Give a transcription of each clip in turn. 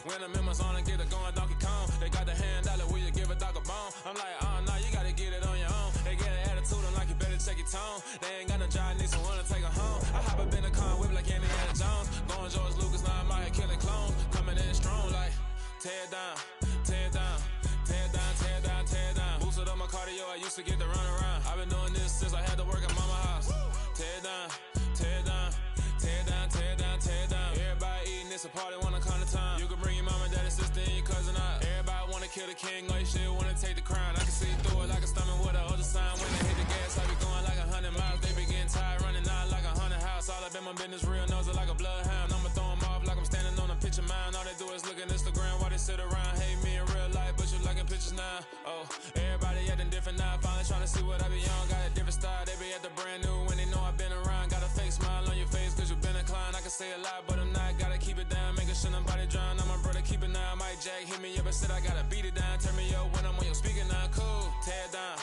When I'm in my zone and get it going Donkey Kong. They got the hand dollar, will you give a dog a bone? I'm like, nah, you gotta get it on your own. They get an attitude, I'm like, you better check your tone. They ain't got no job, need someone to take her home. I hop up in the car, whip like Indiana Jones. Going George Lucas, now I'm out here killing clones. Coming in strong like, tear down, tear down, tear down, tear down, tear down. Boosted up my cardio, I used to get to run around. I've been doing this since I had to work at mama house. Tear down, tear down, tear down, tear down, tear down. Everybody eating, it's a party, wanna come to time. You can bring your mama, daddy, sister, and your cousin out. Everybody wanna kill the king, or you shit wanna take the crown. I can see through it like a stomach with a other sign. When they hit the gas, I be going like 100 miles. They be getting tired, running out like 100 house. All up in my business, real nose it like a bloodhound. I'ma throw 'em off like I'm standing on a picture mound. All they do is look at Instagram while they sit around. Hate me in real life, but you liking pictures now. Oh, everybody acting different now. Finally trying to see what I be on. Got a different style, they be at the brand new when they know I've been around. Got a fake smile on your face cause you been inclined. I can say a lot, but I'm not. Gotta keep it down, making sure nobody drown. I'm my brother, keep it now. Mike Jack hit me up and said I gotta beat it down. Turn me up when I'm on your speaker now. Cool, tear down,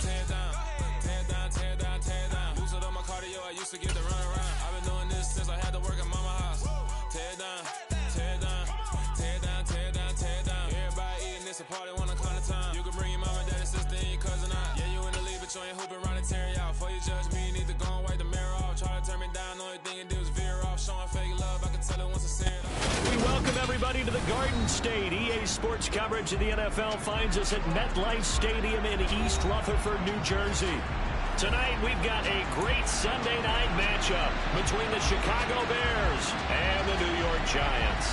tear down, tear down, tear down, tear down. Boosted up my cardio, I used to get to run around. I've been doing this since I had to work at mama house. Tear down, tear down, tear down, tear down, tear down. Everybody eating, it's a party, wanna come to time. You can bring your mama, daddy, sister, and your cousin out. Yeah, you in the league, but you ain't hooping around and tear out. Before you judge me, you need to go and wipe the mirror off. Try to turn me down, only thing you do is veer off. Showing fake love, I can tell it once I see it. We welcome everybody to the Garden State. EA Sports coverage of the NFL finds us at MetLife Stadium in East Rutherford, New Jersey. Tonight, we've got a great Sunday night matchup between the Chicago Bears and the New York Giants.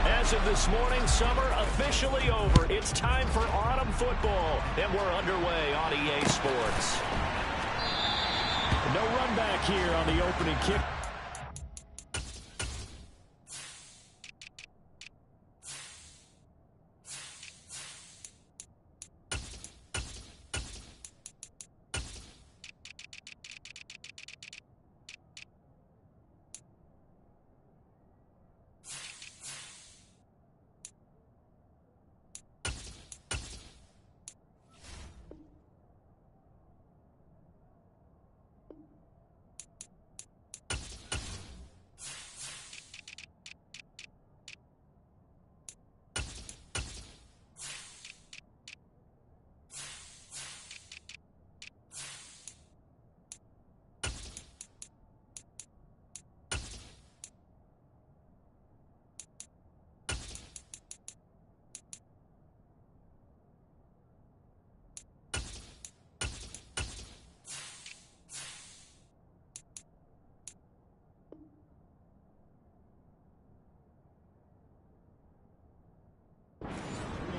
As of this morning, summer officially over. It's time for autumn football, and we're underway on EA Sports. No run back here on the opening kick.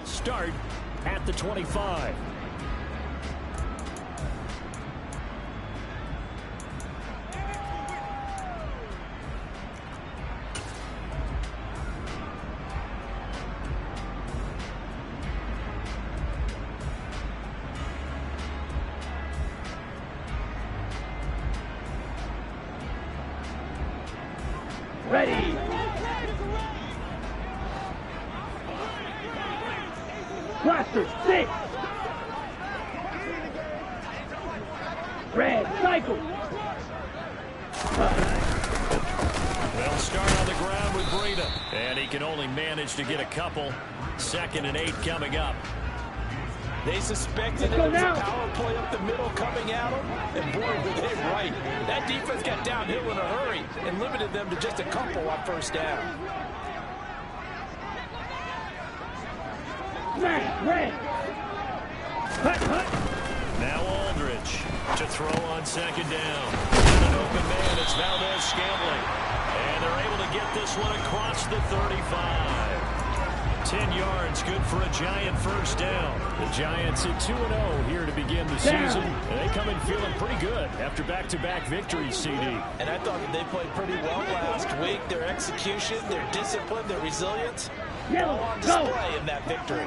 Start at the 25. Ready. Blaster, 6. Red, cycle. They'll start on the ground with Breida. And he can only manage to get a couple. 2nd and 8 coming up. They suspected it was a power play up the middle coming at them, and boy, were they right. That defense got downhill in a hurry and limited them to just a couple on first down. Red. Hut. Now Aldridge to throw on 2nd down. And an open man, it's Valdez-Scantling. And they're able to get this one across the 35. 10 yards, good for a Giant first down. The Giants at 2-0 here to begin the season. And they come in feeling pretty good after back-to-back victories, CD. And I thought that they played pretty well last week. Their execution, their discipline, their resilience, all on display in that victory.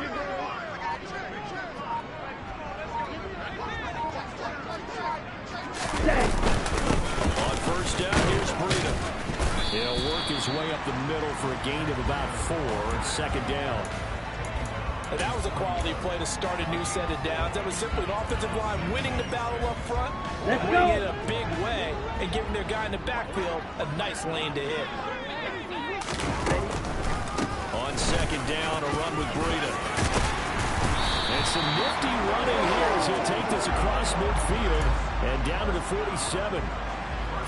On first down, here's Breida. He'll work his way up the middle for a gain of about 4. 2nd down. And that was a quality play to start a new set of downs. That was simply an offensive line winning the battle up front, winning it in a big way, and giving their guy in the backfield a nice lane to hit. On second down, a run with Breida. And some nifty running here as he'll take this across midfield and down to the 47.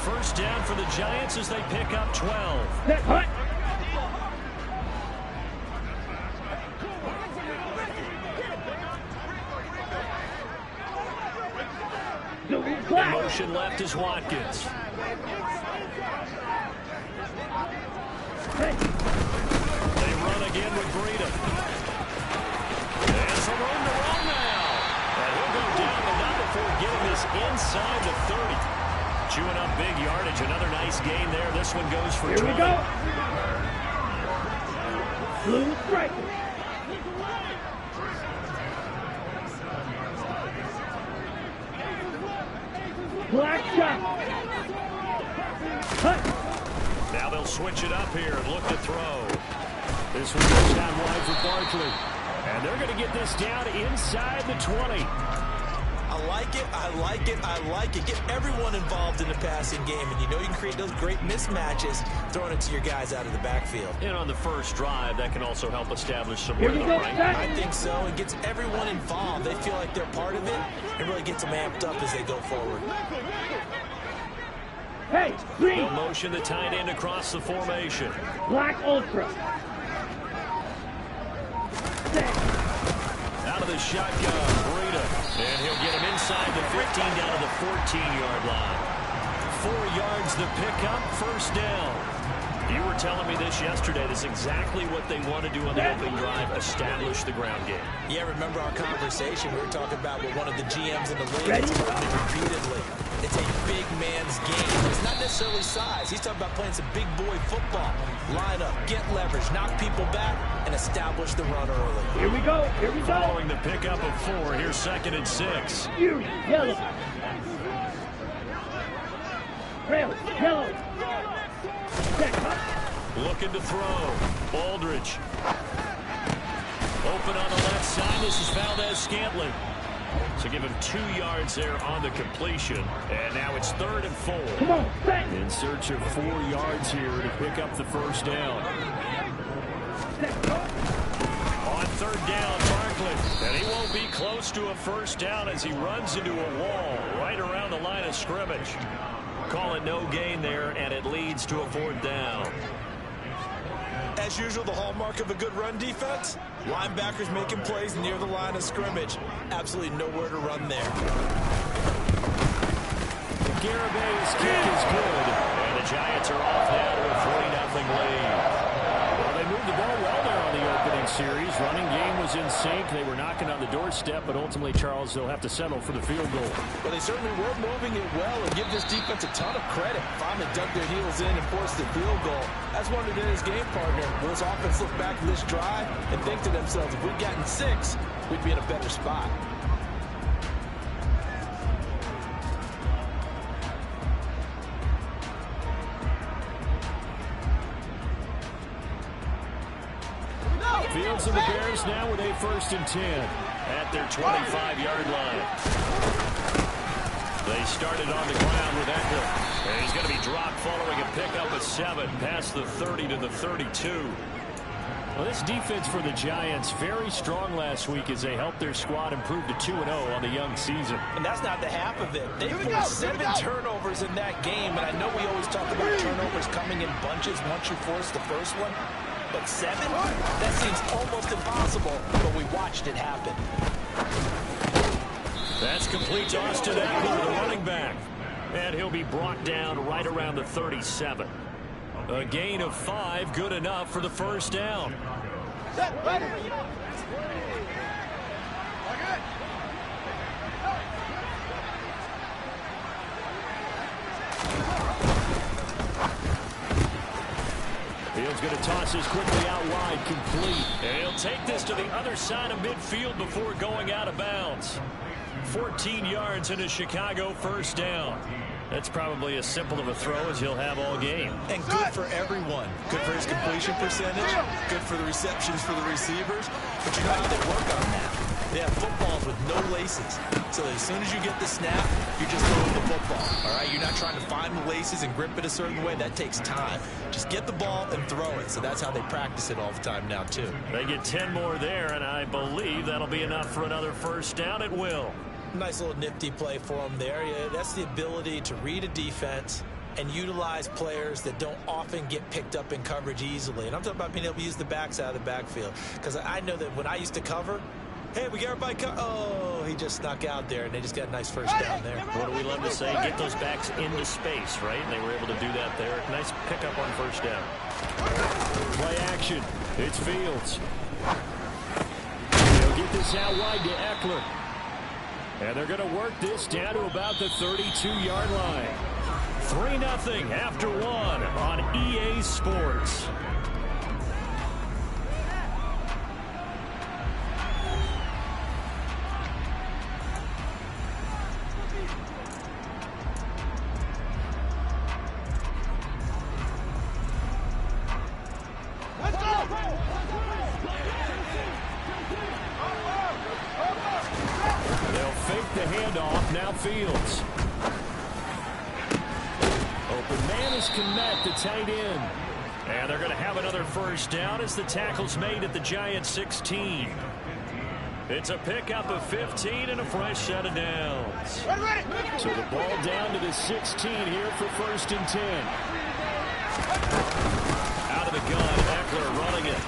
First down for the Giants as they pick up 12. In motion left is Watkins. They run again with Breida. And some room to run now. And he'll go down, but not before getting this inside the 30. Chewing up big yardage. Another nice gain there. This one goes for 20. Here we go. Blue strike. Black shot. Now they'll switch it up here and look to throw. This one goes down wide for Barkley. And they're going to get this down inside the 20. I like it, I like it, I like it. Get everyone involved in the passing game, and you know you can create those great mismatches throwing it to your guys out of the backfield. And on the first drive, that can also help establish some rhythm, right? I think so. It gets everyone involved. They feel like they're part of it, and really gets them amped up as they go forward. Hey, green. They'll motion the tight end across the formation. Black ultra. Out of the shotgun, Breida. And he'll get him inside the 15 down to the 14-yard line. 4 yards the pickup, first down. You were telling me this yesterday. This is exactly what they want to do on the opening drive, establish the ground game. Yeah, remember our conversation? We were talking about what one of the GMs in the league has told me repeatedly. It's a big man's game. It's not necessarily size. He's talking about playing some big boy football. Line up, get leverage, knock people back, and establish the run early. Here we go. Here we go. Following the pickup of 4, here's 2nd and 6. You, yellow. Rail, yellow. Looking to throw. Aldridge. Open on the left side. This is Valdez-Scantling. So give him 2 yards there on the completion. And now it's 3rd and 4. Come on, set. In search of 4 yards here to pick up the first down. On 3rd down, Barkley. And he won't be close to a first down as he runs into a wall right around the line of scrimmage. Call it no gain there, and it leads to a 4th down. As usual, the hallmark of a good run defense, linebackers making plays near the line of scrimmage. Absolutely nowhere to run there. Garabay's kick is good, and the Giants are off now to a 3-0 lead. Well, they moved the ball well there on the opening series. Running game was in sync. They were knocking on the doorstep, but ultimately, Charles, they'll have to settle for the field goal. Well, they certainly were moving it well, and give this defense a ton of credit. Finally dug their heels in and forced the field goal. That's one of his game partner. Will this offense look back at this drive and think to themselves, if we'd gotten 6, we'd be in a better spot. Fields and the Bears now with a 1st and 10 at their 25-yard line. They started on the ground with Eckler. And he's going to be dropped following a pickup of 7 past the 30 to the 32. Well, this defense for the Giants very strong last week as they helped their squad improve to 2-0 on the young season. And that's not the half of it. They forced 7 turnovers in that game, and I know we always talk about turnovers coming in bunches once you force the first one. But 7? That seems almost impossible, but we watched it happen. That's complete to Austin Eckler, the running back. And he'll be brought down right around the 37. A gain of 5, good enough for the first down. Fields going to toss this quickly out wide, complete. And he'll take this to the other side of midfield before going out of bounds. 14 yards and a Chicago first down. That's probably as simple of a throw as he'll have all game. And good for everyone. Good for his completion percentage. Good for the receptions for the receivers. But you know how they work on that. They have footballs with no laces. So as soon as you get the snap, you're just throwing the football. All right? You're not trying to find the laces and grip it a certain way. That takes time. Just get the ball and throw it. So that's how they practice it all the time now, too. They get 10 more there, and I believe that'll be enough for another first down at will. Nice little nifty play for him there. Yeah, that's the ability to read a defense and utilize players that don't often get picked up in coverage easily. And I'm talking about being able to use the backs out of the backfield. Because I know that when I used to cover, hey, we got everybody oh, he just snuck out there, and they just got a nice first down there. What do we love to say? Get those backs into space, right? And they were able to do that there. Nice pickup on first down. Play action. It's Fields. They'll get this out wide to Eckler. And they're going to work this down to about the 32-yard line. 3-0 after 1 on EA Sports. Fields. Open man is Kmet, the tight end. And they're going to have another first down as the tackle's made at the Giants 16. It's a pickup of 15 and a fresh set of downs. So the ball down to the 16 here for 1st and 10. Out of the gun, Eckler running it.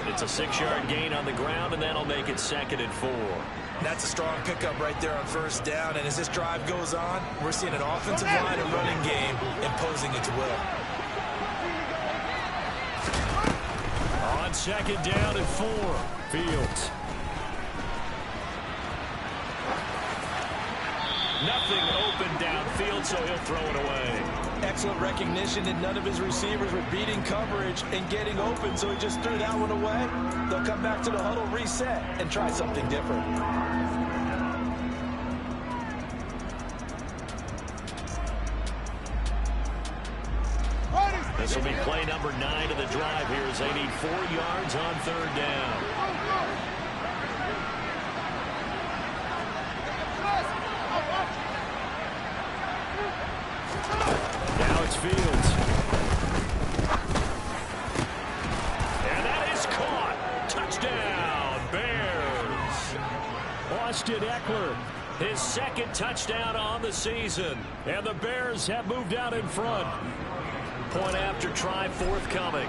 It's a 6-yard gain on the ground, and that'll make it 2nd and 4. That's a strong pickup right there on first down. And as this drive goes on, we're seeing an offensive line and running game imposing its will. On 2nd down and 4, Fields. Nothing open downfield, so he'll throw it away. Excellent recognition that none of his receivers were beating coverage and getting open, so he just threw that one away. They'll come back to the huddle, reset, and try something different. This will be play number 9 of the drive here as they need 4 yards on 3rd down. Now it's Fields. And that is caught. Touchdown, Bears. Austin Eckler, his 2nd touchdown on the season. And the Bears have moved out in front. Point after try forthcoming.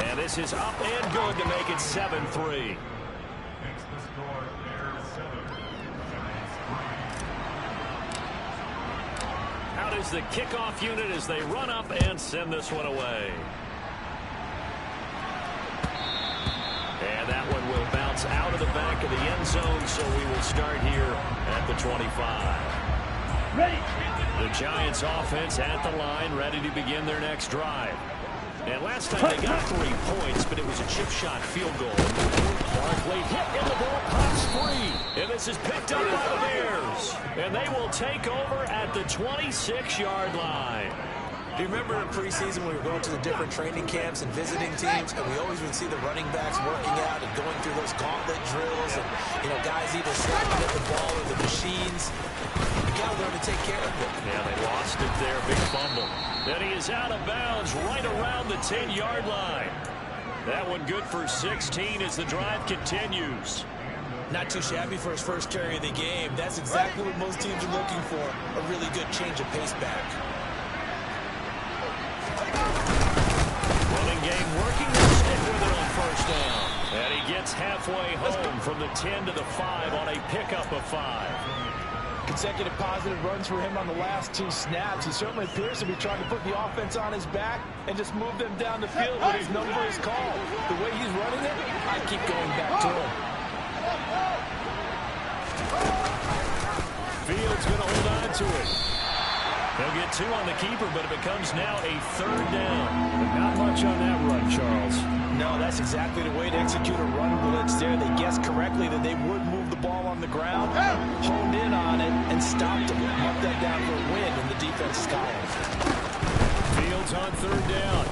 And this is up and good to make it 7-3. Out is the kickoff unit as they run up and send this one away. And that one will bounce out of the back of the end zone, so we will start here at the 25. Ready. The Giants offense at the line, ready to begin their next drive. And last time they got 3 points, but it was a chip shot field goal. Barkley hit in the ball, pops free. And this is picked up by the Bears. And they will take over at the 26-yard line. Do you remember in preseason we were going to the different training camps and visiting teams, and we always would see the running backs working out and going through those gauntlet drills, and guys either slapping at the ball or the machines. You got to learn to take care of it. Yeah, they lost it there, big fumble. Then he is out of bounds right around the 10-yard line. That one good for 16 as the drive continues. Not too shabby for his first carry of the game. That's exactly what most teams are looking for, a really good change of pace back. Running game working, to stick with it on first down. And he gets halfway home from the 10 to the 5 on a pickup of 5. Consecutive positive runs for him on the last 2 snaps. He certainly appears to be trying to put the offense on his back and just move them down the field when his number is called. The way he's running it, I keep going back to him. Fields going to hold on to it. He'll get 2 on the keeper, but it becomes now a 3rd down. But not much on that run, Charles. No, that's exactly the way to execute a run blitz there. They guessed correctly that they would move the ball on the ground, honed in on it, and stopped him. Marked that down for a win in the defense's column. Fields on third down.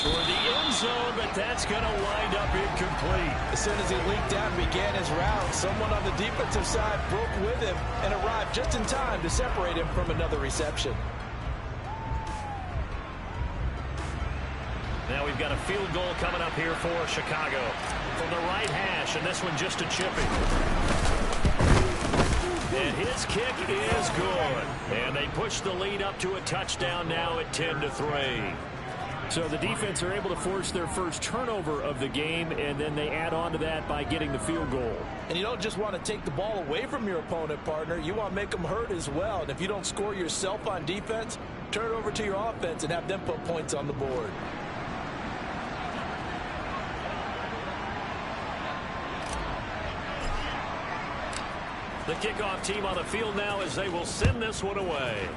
Toward the end zone, but that's going to wind up incomplete. As soon as he leaked out and began his route, someone on the defensive side broke with him and arrived just in time to separate him from another reception. Now we've got a field goal coming up here for Chicago. From the right hash, and this one just a chipping. And his kick is good. And they push the lead up to a touchdown now at 10-3. So the defense are able to force their first turnover of the game, and then they add on to that by getting the field goal. And you don't just want to take the ball away from your opponent, partner. You want to make them hurt as well. And if you don't score yourself on defense, turn it over to your offense and have them put points on the board. The kickoff team on the field now as they will send this one away.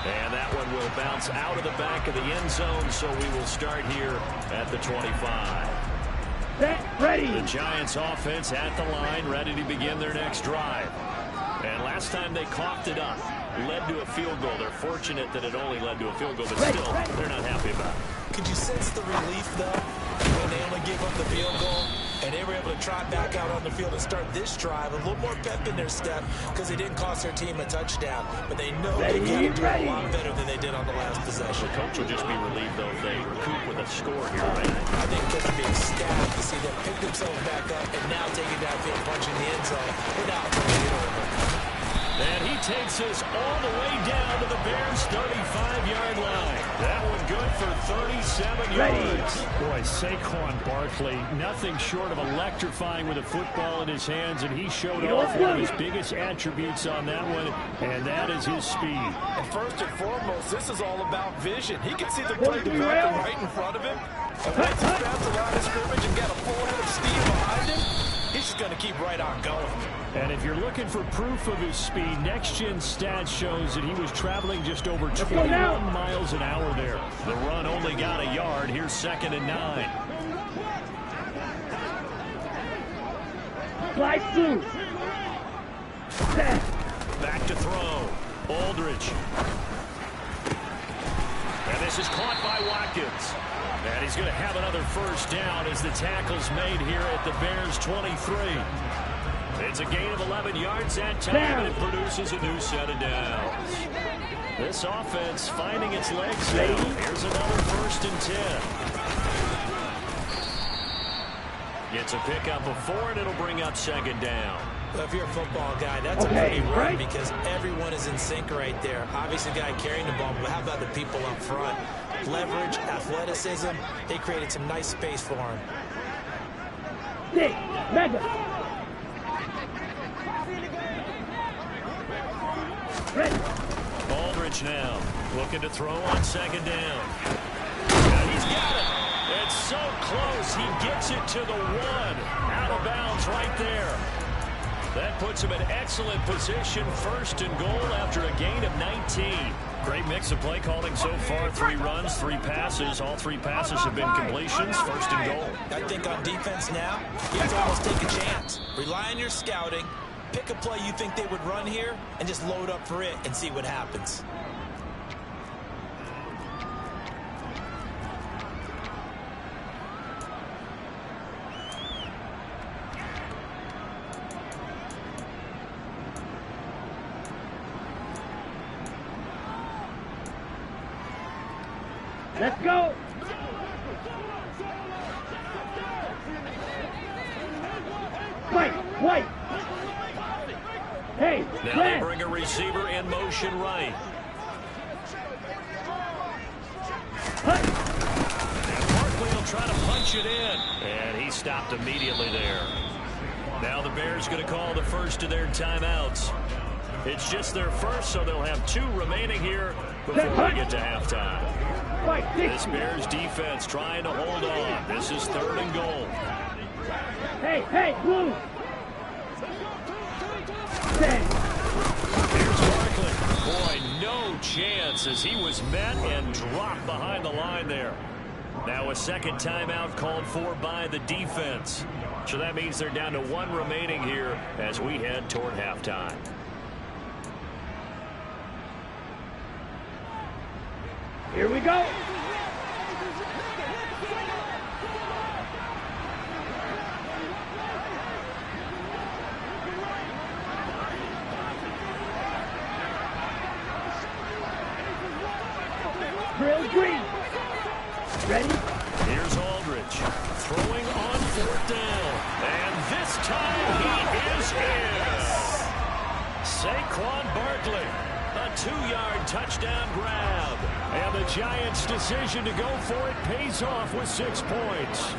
And that one will bounce out of the back of the end zone, so we will start here at the 25. Set, ready. The Giants offense at the line, ready to begin their next drive. And last time they coughed it up, led to a field goal. They're fortunate that it only led to a field goal, but still, they're not happy about it. Could you sense the relief, though, when they only gave up the field goal? And they were able to try back out on the field and start this drive. A little more pep in their step because they didn't cost their team a touchdown. But they know they got to do a lot better than they did on the last possession. The coach will just be relieved, though, if they recoup with a score here, right? I think coach will be ecstatic to see them pick themselves back up and now taking downfield, punching the end zone without turning it over. And he takes us all the way down to the Bears' 35-yard line. That one good for 37 yards. Boy, Saquon Barkley, nothing short of electrifying with a football in his hands, and he showed off one of his biggest attributes on that one, and that is his speed. And first and foremost, this is all about vision. He can see the play developing right in front of him. And once he grabs the line of scrimmage and got a full head of steam behind him, he's just going to keep right on going. And if you're looking for proof of his speed, Next Gen Stats shows that he was traveling just over 21 miles an hour there. The run only got a yard. Here's 2nd and 9. Slide through. Set. Back to throw. Aldridge. And this is caught by Watkins. And he's going to have another first down as the tackle's made here at the Bears' 23. It's a gain of 11 yards that time, and it produces a new set of downs. This offense finding its legs now. Here's another 1st and 10. Gets a pickup of 4, and it'll bring up 2nd down. Well, if you're a football guy, that's a pretty run because everyone is in sync right there. Obviously, the guy carrying the ball, but how about the people up front? Leverage, athleticism, they created some nice space for him. Nick, mega. Aldridge now looking to throw on 2nd down. And he's got it. It's so close. He gets it to the 1. Out of bounds right there. That puts him in excellent position. 1st and goal after a gain of 19. Great mix of play calling so far. 3 runs, 3 passes. All 3 passes have been completions. 1st and goal. I think on defense now, you have to almost take a chance. Rely on your scouting. Pick a play you think they would run here and just load up for it and see what happens. Let's go. White. Hey, now they bring a receiver in motion right. And Barkley will try to punch it in. And he stopped immediately there. Now the Bears going to call the first of their timeouts. It's just their first, so they'll have 2 remaining here before we get to halftime. This Bears defense trying to hold on. This is 3rd and goal. Hey, blue. Here's Barkley. Boy, no chance as he was met and dropped behind the line there. Now a second timeout called for by the defense. So that means they're down to 1 remaining here as we head toward halftime. Here we go. Drill green. Ready? Here's Aldridge throwing on 4th down. And this time he is in. Saquon Barkley, a 2-yard touchdown grab. And the Giants' decision to go for it pays off with 6 points.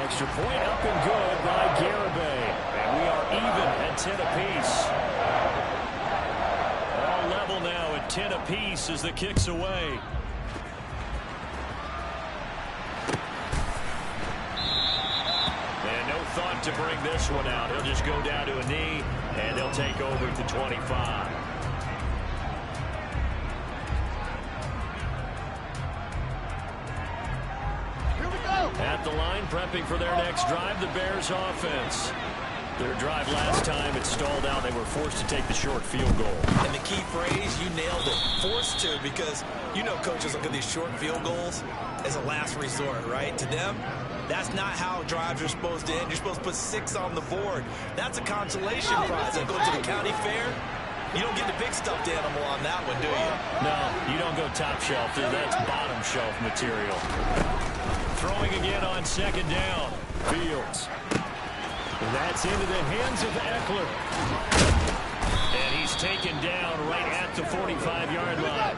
Extra point up and good by Garibay. And we are even at 10 apiece. All level now at 10 apiece as the kick's away. And no thought to bring this one out. He'll just go down to a knee, and they'll take over at the 25. At the line, prepping for their next drive, the Bears offense. Their drive last time, it stalled out. They were forced to take the short field goal. And the key phrase, you nailed it. Forced to, because you know coaches look at these short field goals as a last resort, right? To them, that's not how drives are supposed to end. You're supposed to put 6 on the board. That's a consolation prize. Like going to the county fair, you don't get the big stuffed animal on that one, do you? No, you don't go top shelf. That's bottom shelf material. Throwing again on 2nd down. Fields. That's into the hands of Eckler. And he's taken down right at the 45-yard line.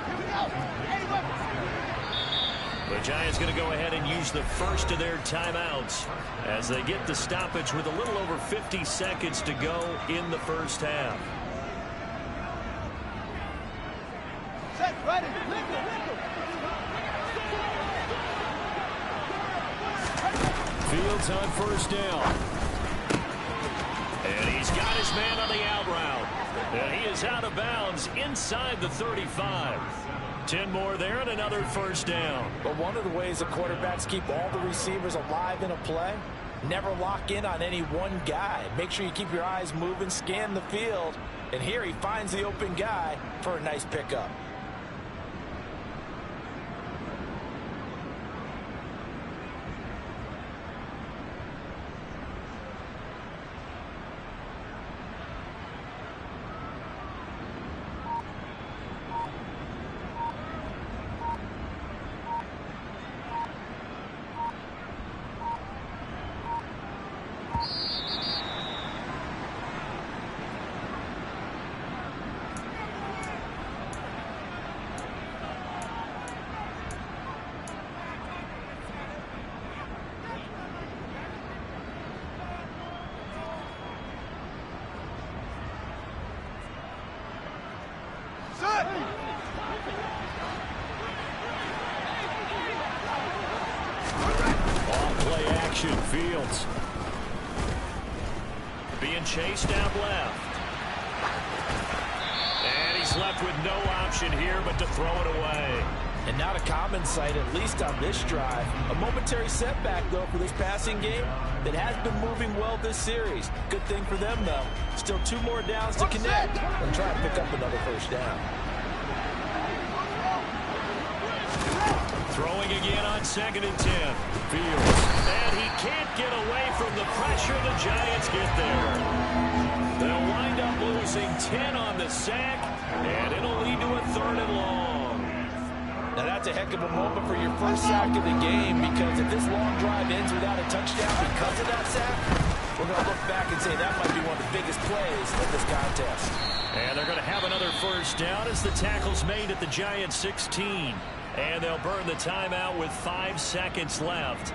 The Giants going to go ahead and use the first of their timeouts as they get the stoppage with a little over 50 seconds to go in the first half. Set, ready. Fields on 1st down. And he's got his man on the out route. And he is out of bounds inside the 35. 10 more there and another 1st down. But one of the ways the quarterbacks keep all the receivers alive in a play, never lock in on any one guy. Make sure you keep your eyes moving, scan the field. And here he finds the open guy for a nice pickup. Fields being chased out left. And he's left with no option here but to throw it away. And not a common sight, at least on this drive. A momentary setback, though, for this passing game that has been moving well this series. Good thing for them, though. Still 2 more downs to connect and try to pick up another 1st down. Throwing again on 2nd and 10. Fields. And he can't get away from the pressure. The Giants get there. They'll wind up losing 10 on the sack, and it'll lead to a 3rd and long. Now that's a heck of a moment for your first sack of the game, because if this long drive ends without a touchdown because of that sack, we're going to look back and say that might be one of the biggest plays of this contest. And they're going to have another 1st down as the tackle's made at the Giants' 16. And they'll burn the timeout with 5 seconds left.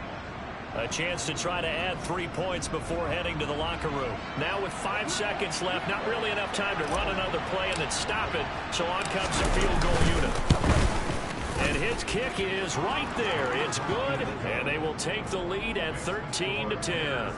A chance to try to add 3 points before heading to the locker room. Now with 5 seconds left, not really enough time to run another play and then stop it. So on comes the field goal unit. And his kick is right there. It's good, and they will take the lead at 13-10.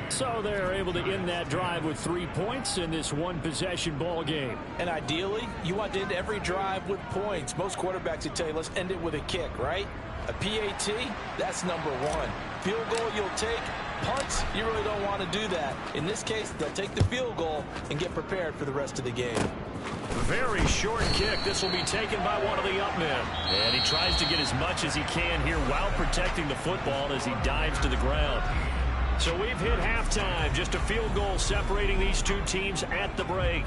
So they're able to end that drive with 3 points in this one-possession ball game. And ideally, you want to end every drive with points. Most quarterbacks would tell you, let's end it with a kick, right? A PAT, that's number one. Field goal you'll take. Punts, you really don't want to do that. In this case, they'll take the field goal and get prepared for the rest of the game. Very short kick. This will be taken by one of the up men. And he tries to get as much as he can here while protecting the football as he dives to the ground. So we've hit halftime. Just a field goal separating these two teams at the break.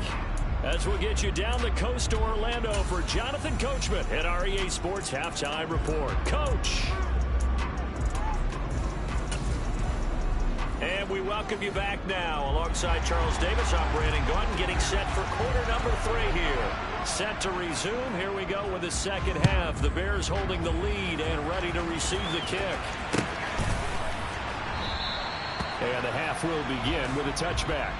As we'll get you down the coast to Orlando for Jonathan Coachman at our EA Sports Halftime Report. Coach. And we welcome you back now. Alongside Charles Davis, I'm Brandon Gordon, getting set for quarter number 3 here. Set to resume. Here we go with the second half. The Bears holding the lead and ready to receive the kick. And the half will begin with a touchback.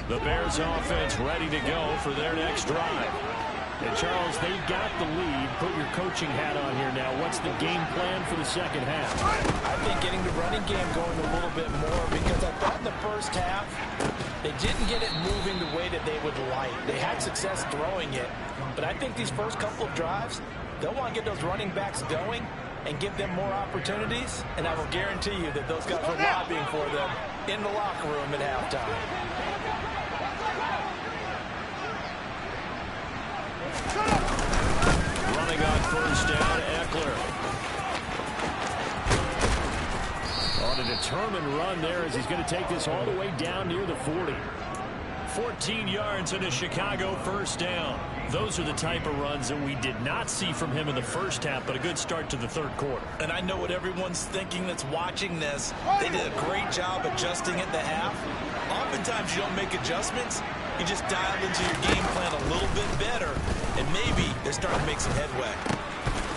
The Bears offense ready to go for their next drive. And Charles, they got the lead. Put your coaching hat on here now. What's the game plan for the second half? I think getting the running game going a little bit more, because I thought in the first half they didn't get it moving the way that they would like. They had success throwing it, but I think these first couple of drives, they'll want to get those running backs going and give them more opportunities, and I will guarantee you that those guys were lobbying for them in the locker room at halftime. Running on first down, Eckler. On a determined run there as he's going to take this all the way down near the 40. 14 yards and a Chicago first down. Those are the type of runs that we did not see from him in the first half, but a good start to the third quarter. And I know what everyone's thinking that's watching this. They did a great job adjusting at the half. Oftentimes you don't make adjustments. You just dial into your game plan a little bit better, and maybe they're starting to make some headway.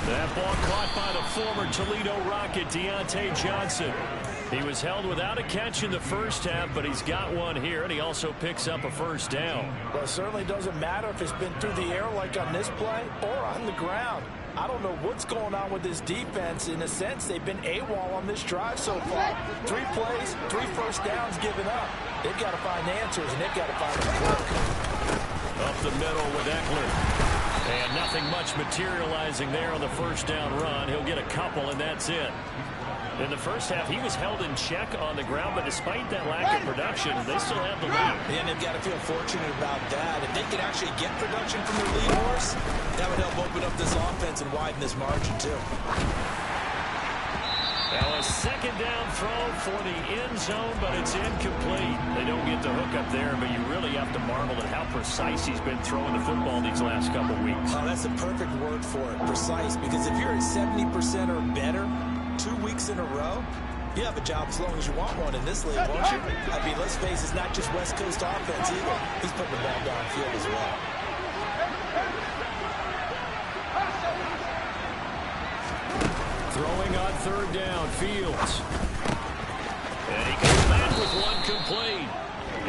That ball caught by the former Toledo Rocket, Deontay Johnson. He was held without a catch in the first half, but he's got one here, and he also picks up a first down. Well, it certainly doesn't matter if it's been through the air like on this play or on the ground. I don't know what's going on with this defense. In a sense, they've been AWOL on this drive so far. 3 plays, 3 first downs given up. They've got to find answers, and they've got to find them quick. Up the middle with Eckler. And nothing much materializing there on the first down run. He'll get a couple, and that's it. In the first half, he was held in check on the ground, but despite that lack of production, they still have the lead. And they've got to feel fortunate about that. If they could actually get production from their lead horse, that would help open up this offense and widen this margin, too. Now a second down throw for the end zone, but it's incomplete. They don't get the hook up there, but you really have to marvel at how precise he's been throwing the football these last couple weeks. Oh, that's a perfect word for it, precise, because if you're at 70% or better 2 weeks in a row, you have a job as long as you want one in this league, won't you? I mean, let's face it, it's not just West Coast offense either. He's putting the ball downfield as well. Throwing on third down, Fields. And he comes back with one complete.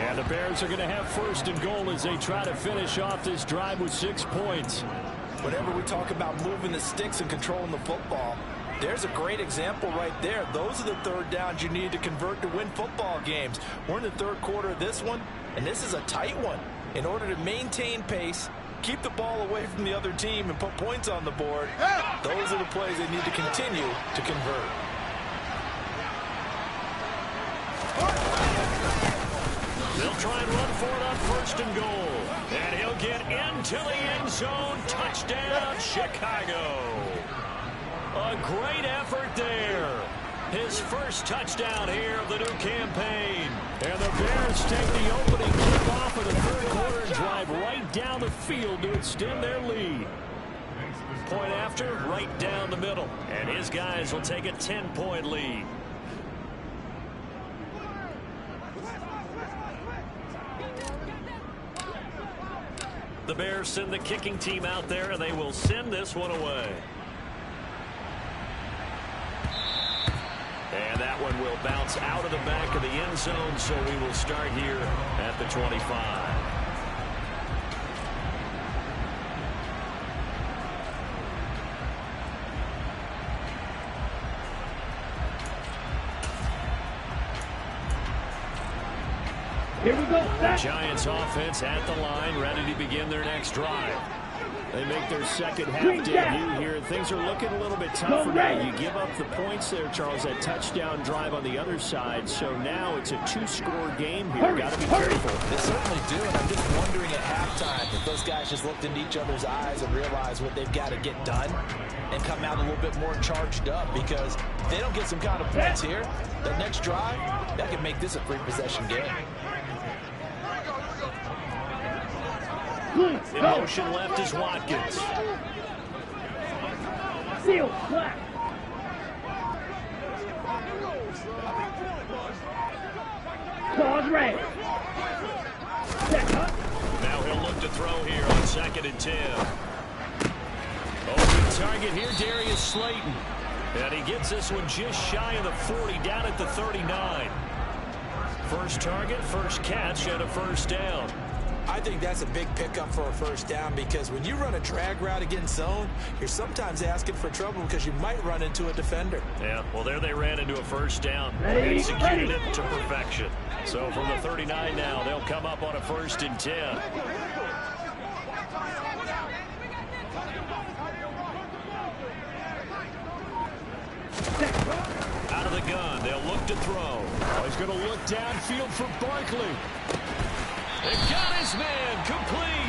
And the Bears are going to have first and goal as they try to finish off this drive with 6 points. Whenever we talk about moving the sticks and controlling the football, there's a great example right there. Those are the third downs you need to convert to win football games. We're in the third quarter of this one, and this is a tight one. In order to maintain pace, keep the ball away from the other team, and put points on the board, those are the plays they need to continue to convert. They'll try and run for it on first and goal. And he'll get into the end zone. Touchdown, Chicago. A great effort there. His first touchdown here of the new campaign. And the Bears take the opening kickoff of the third quarter and drive right down the field to extend their lead. Point after, right down the middle. And his guys will take a 10-point lead. The Bears send the kicking team out there, and they will send this one away. that one will bounce out of the back of the end zone, so we will start here at the 25. Here we go. The Giants offense at the line, ready to begin their next drive. They make their second half debut here. Things are looking a little bit tougher now. You give up the points there, Charles, that touchdown drive on the other side. So now it's a two-score game here. Got to be careful. They certainly do, and I'm just wondering at halftime if those guys just looked into each other's eyes and realized what they've got to get done and come out a little bit more charged up, because if they don't get some kind of points here, the next drive, that could make this a free-possession game. In motion left is Watkins. Seal, flat. Claws red. Set up. Now he'll look to throw here on 2nd and 10. Open target here, Darius Slayton. And he gets this one just shy of the 40, down at the 39. First target, first catch, and a first down. I think that's a big pickup for a first down, because when you run a drag route against zone, you're sometimes asking for trouble because you might run into a defender. Yeah, well, there they ran into a first down. Ready, Executed ready. it to perfection. So from the 39 now, they'll come up on a 1st and 10. Out of the gun, they'll look to throw. Oh, he's going to look downfield for Barkley. They've got his man complete.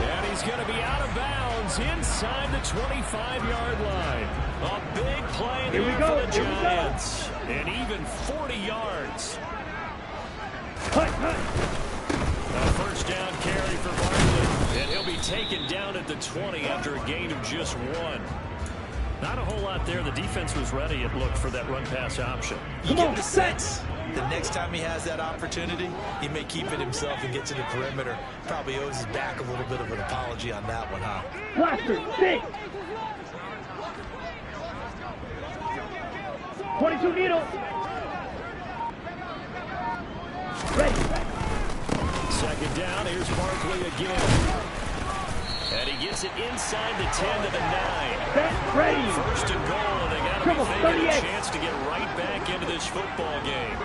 And he's going to be out of bounds inside the 25-yard line. A big play there for the Giants. And even 40 yards. A first down carry for Barkley. And he'll be taken down at the 20 after a gain of just 1. Not a whole lot there. The defense was ready, it looked, for that run-pass option. You get the sense the next time he has that opportunity, he may keep it himself and get to the perimeter. Probably owes his back a little bit of an apology on that one, huh? Blaster, big. 22 needle. Ready. 2nd down, here's Barkley again. And he gets it inside the 10 to the 9. Set, ready. 1st and goal, and they got to be thinking a 38. chance to get right back into this football game.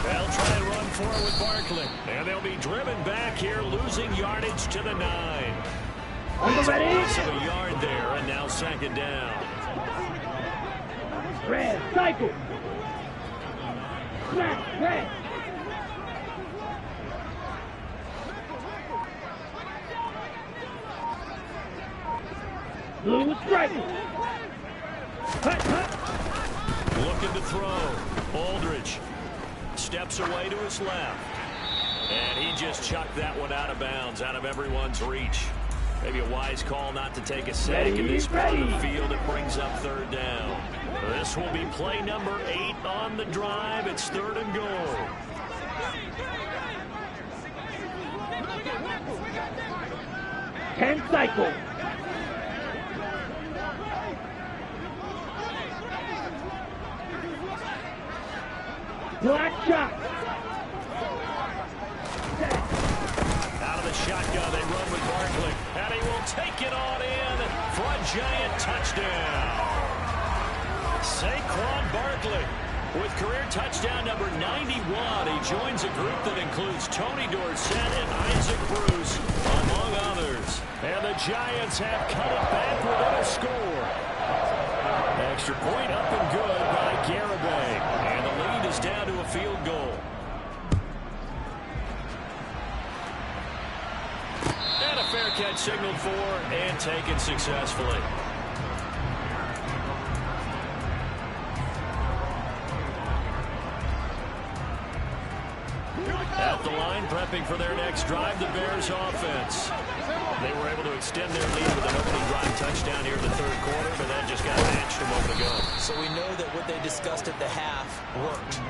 They'll try and run for it with Barkley. And they'll be driven back here, losing yardage to the 9. On the ready. Loss of a yard there, and now 2nd down. Red, cycle. Snap, red. Blue strike. Hut, hut. Looking to throw. Aldridge steps away to his left. And he just chucked that one out of bounds, out of everyone's reach. Maybe a wise call not to take a sack in this part of the field. It brings up 3rd down. This will be play number 8 on the drive. It's 3rd and goal. Ten cycle. Black shot. Out of the shotgun, they run with Barkley. And he will take it on in for a Giant touchdown. Saquon Barkley with career touchdown number 91. He joins a group that includes Tony Dorsett and Isaac Bruce, among others. And the Giants have cut it back within a score. Extra point up and good by Garibay. And the lead is down to a field goal. And a fair catch signaled for and taken successfully. At the line, prepping for their next drive, the Bears offense. They were able to extend their lead with an opening drive touchdown here in the 3rd quarter, but that just got matched a moment ago. So we know that what they discussed at the half worked.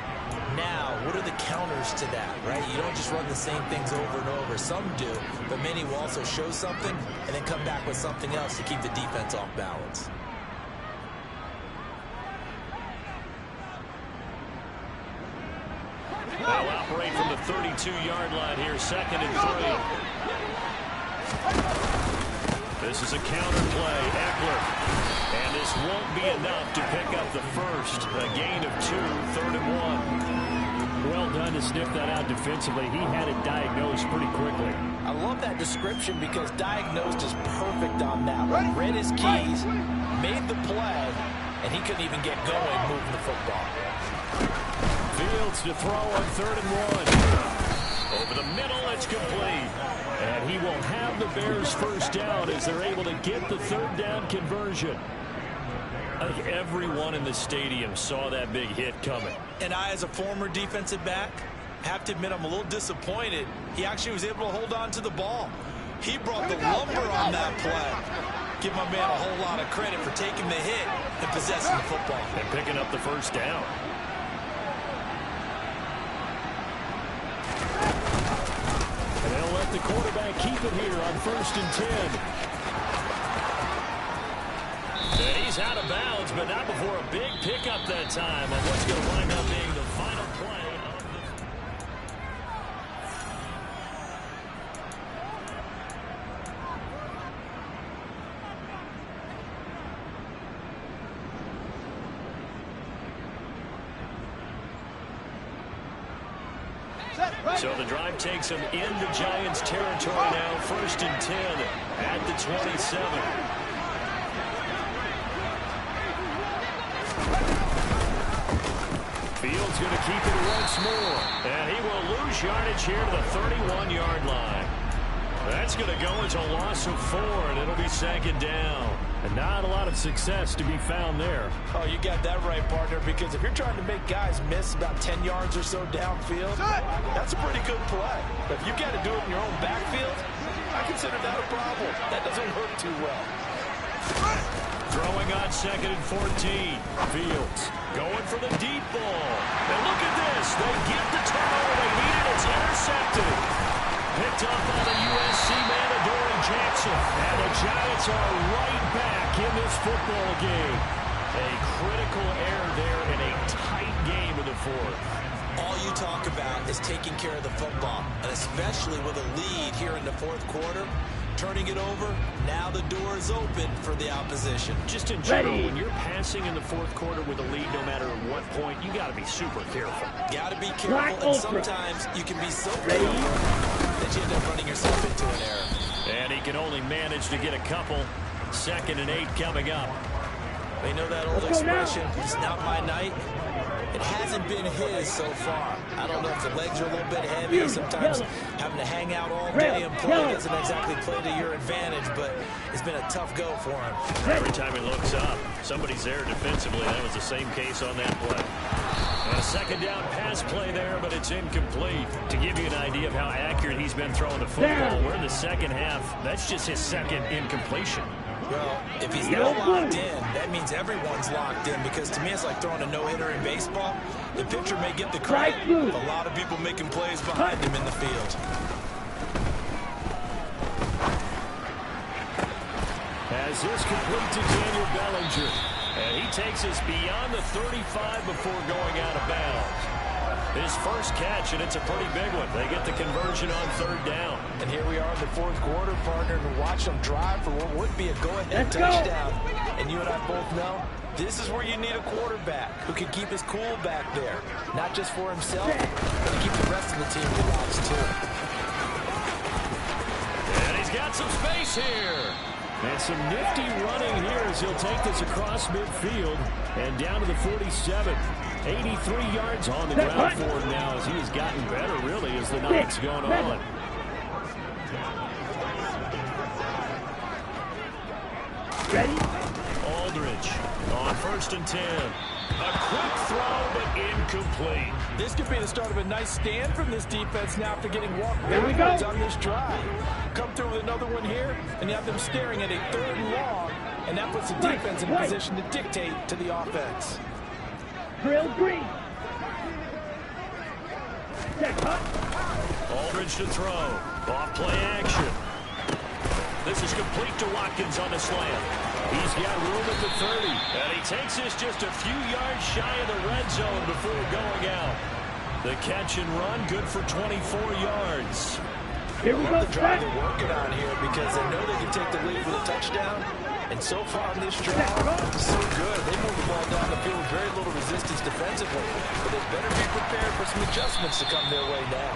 Now, what are the counters to that, right? You don't just run the same things over and over. Some do, but many will also show something and then come back with something else to keep the defense off balance. They'll operate from the 32-yard line here, 2nd and 3. This is a counter play. Eckler. And this won't be enough to pick up the first. A gain of 2, 3rd and 1. Well done to sniff that out defensively. He had it diagnosed pretty quickly. I love that description because diagnosed is perfect on that one. Read his keys, made the play, and he couldn't even get going moving the football. Fields to throw on 3rd and 1. Over the middle, it's complete. And he will have the Bears first down as they're able to get the 3rd down conversion. I think everyone in the stadium saw that big hit coming. And I, as a former defensive back, have to admit I'm a little disappointed. He actually was able to hold on to the ball. He brought the lumber on that play. Give my man a whole lot of credit for taking the hit and possessing the football. And picking up the first down. And they'll let the quarterback keep it here on 1st and 10. And he's out of bounds, but not before a big pickup that time on what's going to wind up being the final play of the... So the drive takes him into Giants territory now, 1st and 10 at the 27. Fields going to keep it once more. And he will lose yardage here to the 31-yard line. That's going to go into a loss of 4, and it'll be 2nd down. And not a lot of success to be found there. Oh, you got that right, partner, because if you're trying to make guys miss about 10 yards or so downfield, that's a pretty good play. But if you got to do it in your own backfield, I consider that a problem. That doesn't work too well. Throwing on 2nd and 14. Fields going for the deep ball. And look at this. They get the turnover they needed. It's intercepted. Picked up by the USC man, Adoree Jackson. And the Giants are right back in this football game. A critical error there in a tight game in the 4th. All you talk about is taking care of the football, and especially with a lead here in the 4th quarter. Turning it over, now the door is open for the opposition. Just in general, when you're passing in the 4th quarter with a lead, no matter at what point, you got to be super careful. Got to be careful, and sometimes you can be so careful that you end up running yourself into an error. And he can only manage to get a couple. 2nd and 8 coming up. They know that old expression, it's not my night. It hasn't been his so far. I don't know if the legs are a little bit heavy. Sometimes having to hang out all day and play doesn't exactly play to your advantage, but it's been a tough go for him. Every time he looks up, somebody's there defensively. That was the same case on that play. And a 2nd down pass play there, but it's incomplete. To give you an idea of how accurate he's been throwing the football, we're in the 2nd half. That's just his 2nd incompletion. Well, if he's not locked in, that means everyone's locked in, because to me it's like throwing a no-hitter in baseball. The pitcher may get the credit, but a lot of people making plays behind him in the field. As this complete to Daniel Bellinger. And he takes us beyond the 35 before going out of bounds. His first catch, and it's a pretty big one. They get the conversion on 3rd down. And here we are in the 4th quarter, partner, to watch them drive for what would be a go-ahead touchdown. And you and I both know this is where you need a quarterback who can keep his cool back there. Not just for himself, but to keep the rest of the team relaxed, too. And he's got some space here. And some nifty running here as he'll take this across midfield and down to the 47. 83 yards on the ground for him now as he has gotten better, really, as the night's gone on. Ready? Aldridge on 1st and 10. A quick throw, but incomplete. This could be the start of a nice stand from this defense now after getting walked Here we backwards go. on this drive. Come through with another one here, and you have them staring at a 3rd and long, and that puts the defense in a position to dictate to the offense. Drill green. Aldridge to throw. Off play action. This is complete to Watkins on the slam. He's got room at the 30. And he takes this just a few yards shy of the red zone before going out. The catch and run, good for 24 yards. Here we go, The drive they're working on here because they know they can take the lead with a touchdown. And so far in this drive, so good. They move the ball down the field with very little resistance defensively. But they better be prepared for some adjustments to come their way now.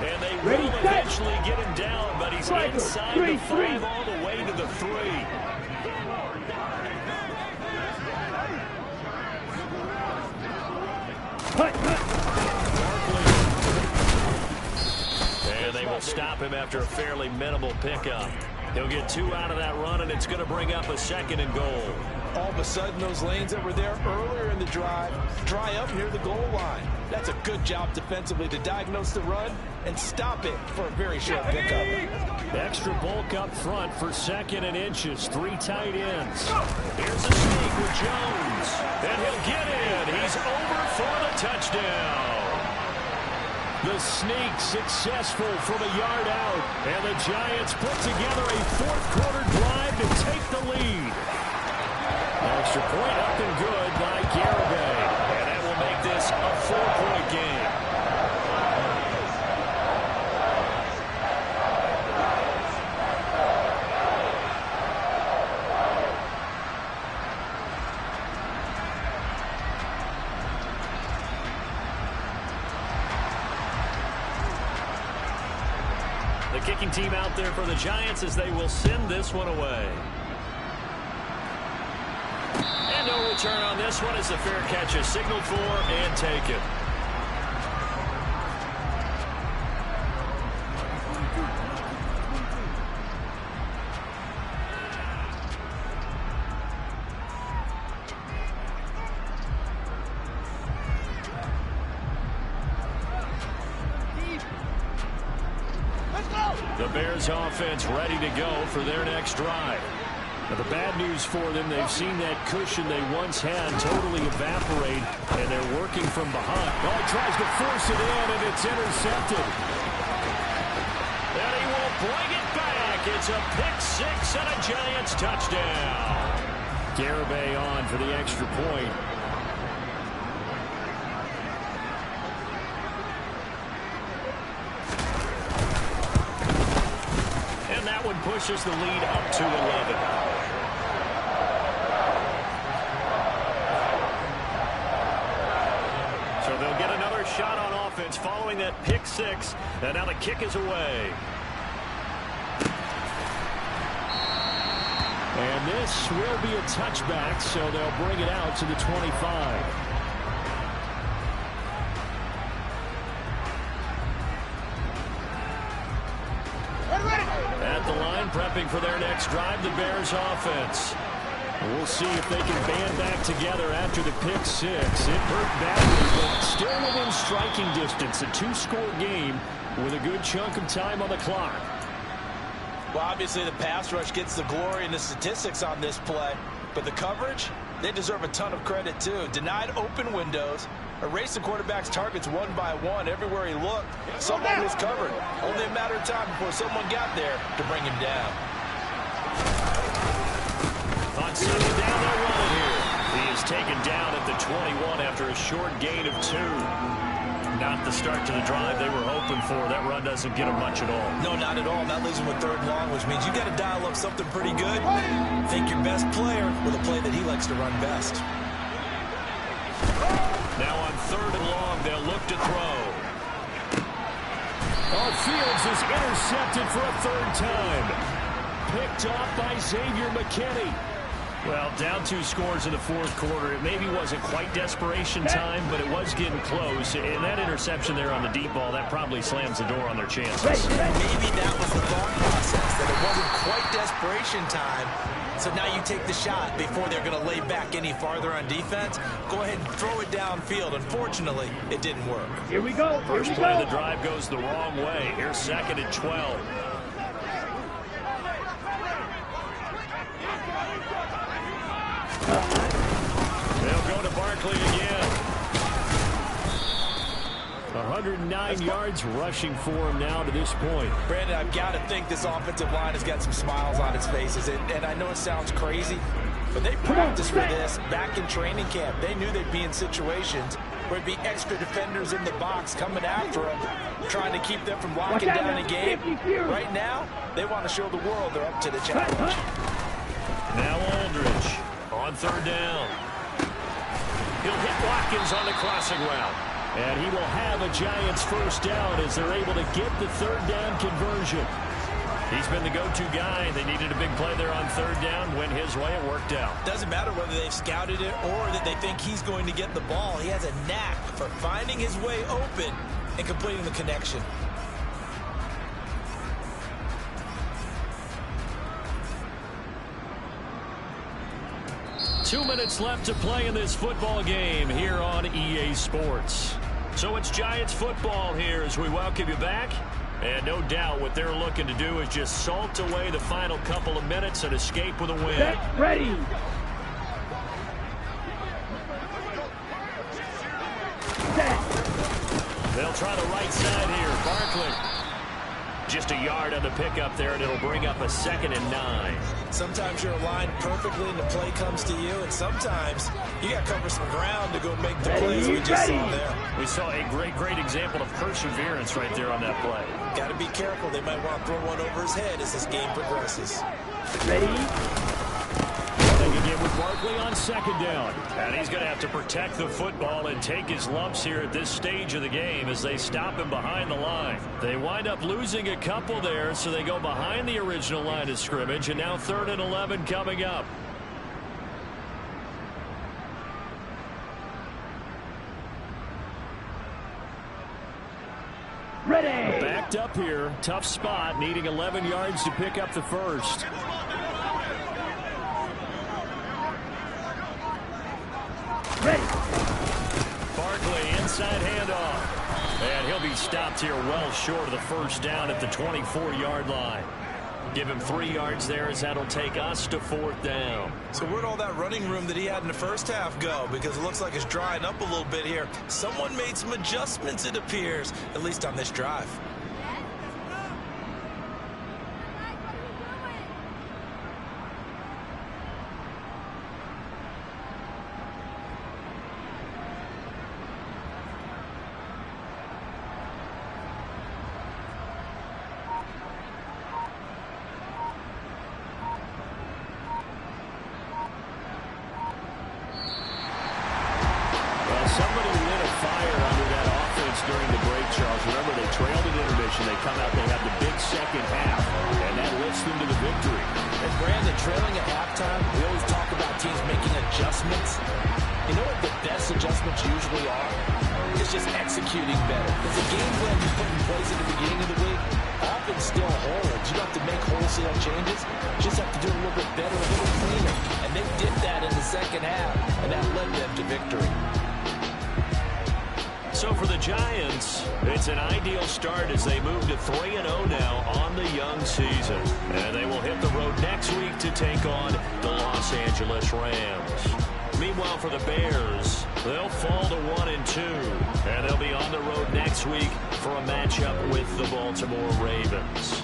And they will eventually get him down, but he's inside the 5 all the way to the 3. And they will stop him after a fairly minimal pickup. He'll get 2 out of that run, and it's going to bring up a 2nd and goal. All of a sudden, those lanes that were there earlier in the drive dry up near the goal line. That's a good job defensively to diagnose the run and stop it for a very short pickup. Extra bulk up front for 2nd and inches. 3 tight ends. Here's a sneak with Jones. And he'll get in. He's over for the touchdown. The sneak successful from a yard out. And the Giants put together a 4th-quarter drive to take the lead. Extra point up and good by Garibay. And that will make this a 4-point game. The kicking team out there for the Giants as they will send this one away. And no return on this one as the fair catch is signaled for and taken. The Bears offense ready to go for their next drive. Now, the bad news for them, they've seen that cushion they once had totally evaporate, and they're working from behind. Oh, he tries to force it in, and it's intercepted. And he will bring it back. It's a pick-6 and a Giants touchdown. Garibay on for the extra point. And that one pushes the lead up to 11. So they'll get another shot on offense following that pick-6. And now the kick is away. And this will be a touchback, so they'll bring it out to the 25. At the line, prepping for their next drive, the Bears offense. We'll see if they can band back together after the pick-6. It hurt badly, but still within striking distance. A 2-score game with a good chunk of time on the clock. Well, obviously the pass rush gets the glory and the statistics on this play, but the coverage, they deserve a ton of credit too. Denied open windows, erased the quarterback's targets one by one. Everywhere he looked, someone was covered. Only a matter of time before someone got there to bring him down. On 2nd down, they'll run it here. He is taken down at the 21 after a short gain of 2. Not the start to the drive they were hoping for. That run doesn't get them much at all. No, not at all. That leaves them with 3rd and long, which means you got to dial up something pretty good. Think your best player with a play that he likes to run best. Now on 3rd and long, they'll look to throw. Oh, Fields is intercepted for a 3rd time. Picked off by Xavier McKinney. Well, down 2 scores in the 4th quarter. It maybe wasn't quite desperation time, but it was getting close. And that interception there on the deep ball, that probably slams the door on their chances. Maybe that was the thought process, that it wasn't quite desperation time. So now you take the shot before they're going to lay back any farther on defense. Go ahead and throw it downfield. Unfortunately, it didn't work. Here we go. First play of the drive goes the wrong way. Here's 2nd and 12. They'll go to Barkley again. 109 yards rushing for him now to this point. Brandon, I've got to think this offensive line has got some smiles on its faces. And I know it sounds crazy, but they practiced for this back in training camp. They knew they'd be in situations where there'd be extra defenders in the box coming after them, trying to keep them from locking down a game. Right now, they want to show the world they're up to the challenge. Now Aldridge on third down. He'll hit Watkins on the crossing route. And he will have a Giants first down as they're able to get the third down conversion. He's been the go-to guy. They needed a big play there on third down. Went his way. It worked out. Doesn't matter whether they've scouted it or that they think he's going to get the ball. He has a knack for finding his way open and completing the connection. Two minutes left to play in this football game here on EA Sports. So it's Giants football here as we welcome you back. And no doubt what they're looking to do is just salt away the final couple of minutes and escape with a win. Get ready. They'll try the right side here. Barkley. Just a yard on the pickup there, and it'll bring up a 2nd and 9. Sometimes you're aligned perfectly and the play comes to you, and sometimes you got to cover some ground to go make the plays we just saw there. We saw a great example of perseverance right there on that play. Got to be careful. They might want to throw one over his head as this game progresses. Ready. Again with Barkley on 2nd down. And he's going to have to protect the football and take his lumps here at this stage of the game as they stop him behind the line. They wind up losing a couple there, so they go behind the original line of scrimmage, and now 3rd and 11 coming up. Ready. Backed up here. Tough spot, needing 11 yards to pick up the first. Ready. Barkley, inside handoff. And he'll be stopped here well short of the first down at the 24-yard line. Give him 3 yards there as that'll take us to 4th down. So where'd all that running room that he had in the first half go? Because it looks like it's drying up a little bit here. Someone made some adjustments, it appears, at least on this drive. Somebody lit a fire under that offense during the break, Charles. Remember, they trailed at intermission. They come out, they have the big second half, and that lifts them to the victory. And Brandon, trailing at halftime, we always talk about teams making adjustments. You know what the best adjustments usually are? It's just executing better. Because the game plan you put in place at the beginning of the week often still holds. You don't have to make wholesale changes. You just have to do it a little bit better, a little cleaner. And they did that in the second half, and that led them to victory. So for the Giants, it's an ideal start as they move to 3-0 now on the young season. And they will hit the road next week to take on the Los Angeles Rams. Meanwhile, for the Bears, they'll fall to 1-2. And they'll be on the road next week for a matchup with the Baltimore Ravens.